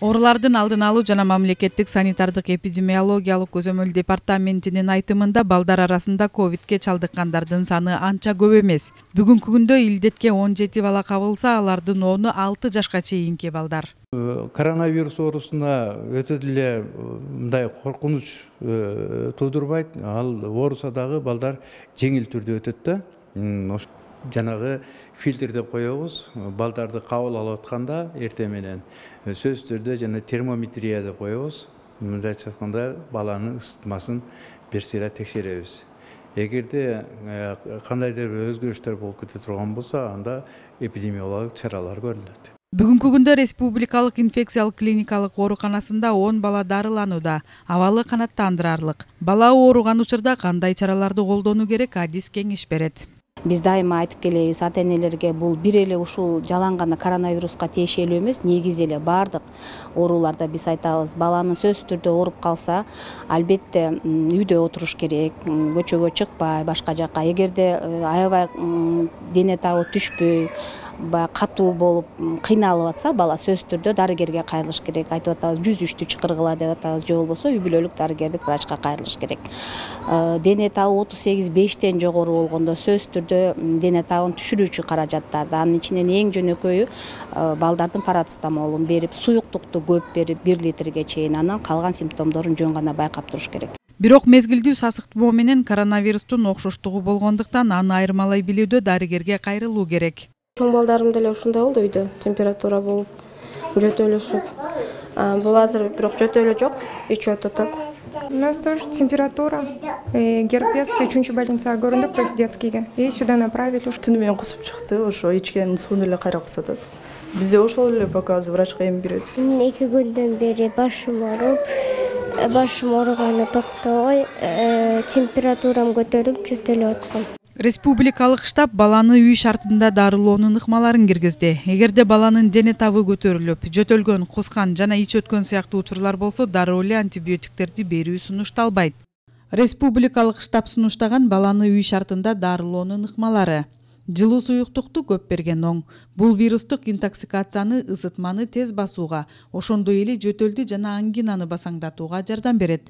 Оорулардын алдын алуу жана мамлекеттик санитардык эпидемиологиялык көзөмөл департаментинин айтымында балдар арасында ковидке чалдыккандардын саны анча көп эмес. Бүгүнкү күндө илдетке 17 бала кабылса, алардын 10-у 6 жашка чейинки балдар. Коронавирус оорусуна өтө деле мындай коркунуч туудурбайт. Ал ооруса дагы балдар жеңил түрдө өтөт да. Жанагы фильтр деп коебуз. Балдарды кабыл алып атканда эртең менен сөзсүз түрдө жана термометрия деп коебуз. Мындайча айтканда баланын ысытмасын бир сыйра текшеребиз. Эгерде кандайдыр бир өзгөрүштөр болуп кете турган болсо, анда эпидемиологиялык чаралар көрүлөт. Бүгүнкү күндө республикалык инфекциялык клиникалык ооруканасында 10 бала дарыланууда. Абалы канааттандырарлык. Бала ооруган учурда кандай чараларды колдонуу керек, адис кеңеш берет. Биз дайыма айтып келебиз ата-энелерге, бул бир эле ушул жалаң гана коронавируска тиешелүү эмес, негиз эле бардык ооруларда биз айтабыз. Баланын сөзсүз түрдө ооруп калса, албетте үйдө отуруш керек, көчөгө чыкпай, башка жакка. Эгерде аябай дене табы түшпөй, катуу болуп кыйналып атса, бала сөзсүз түрдө дарыгерге кайрылыш керек. Айтып атабыз, 103-тү чакыргыла деп атабыз, же болбосо үй бүлөлүк дарыгердик врачка кайрылыш керек. Дене табы 38-5тен жогору болгондо сөзсүз түрдө дене табын түшүрүүчү каражаттарды, анын ичинен эң жөнөкөйү балдардын парацетамолун берип, суюктукту көп берип 1 литрге чейин, анан калган симптомдорун жөн гана байкап туруш керек. Бирок мезгилдүү сасыктоо менен коронавирустун окшоштугу болгондуктан аны айырмалай билүүдө дарыгерге кайрылуу керек. Чоң балдарым деле ушундай болду, үйдө температура болуп, жөтөлүшүп. Бул азыр бирок жөтөлө жок, ичип атат. У нас тоже температура, герпес, 3-чү больницага көрүндүк, то есть детскийге. И сюда направили. Түнү менен кусуп чыкты, ошо ичкен суун эле кайра кусатат. Бизде ошол эле пока врачка эми беребиз. 2 күндөн бери башым ооруганы токтобой, температурам көтөрүлүп, жөтөлүп аткан. Республикалык штаб баланы үй шартында дарылоонун ыкмаларын киргизди. Эгерде баланын дене табы көтөрүлүп, жөтөлгөн, кускан жана ич өткөн сыяктуу учурлар болсо, дароо эле антибиотиктерди берүү сунушталбайт. Республикалык штаб сунуштаган баланы үй шартында дарылоонун ыкмалары: жылуу суюктукту көп берген оң. Бул вирустук интоксикацияны, ысытманы тез басууга, ошондой эле жөтөлдү жана ангинаны басаңдатууга жардам берет.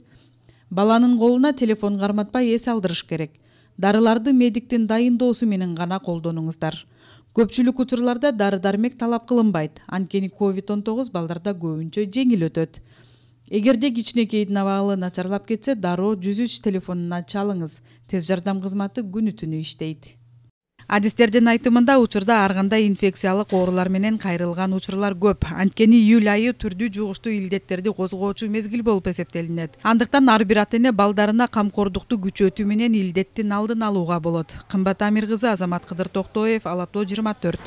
Баланын колуна телефон карматпай эс алдырыш керек. Дарыларды медиктин дайындоосу менен гана колдонуңуздар. Көпчүлүк учурларда дары-дармек талап кылынбайт, анткени COVID-19 балдарда көбүнчө жеңил өтөт. Эгерде кичинекейдин абалы начарлап кетсе, дароо 103 телефонуна чалыңыз. Тез жардам кызматы күнү-түнү иштейт. Адистердин айтымында учурда ар кандай инфекциялык оорулар менен кайрылган учурлар көп. Анткени июль айы түрдүү жугуштуу илдеттерди козгоочу мезгил болуп эсептелинет. Андыктан ар бир ата-эне балдарына камкордукту күчөтүү менен илдеттин алдын алууга болот. Кымбат Амир кызы, Азамат Кыдыр Токтоев, Ала Тоо 24.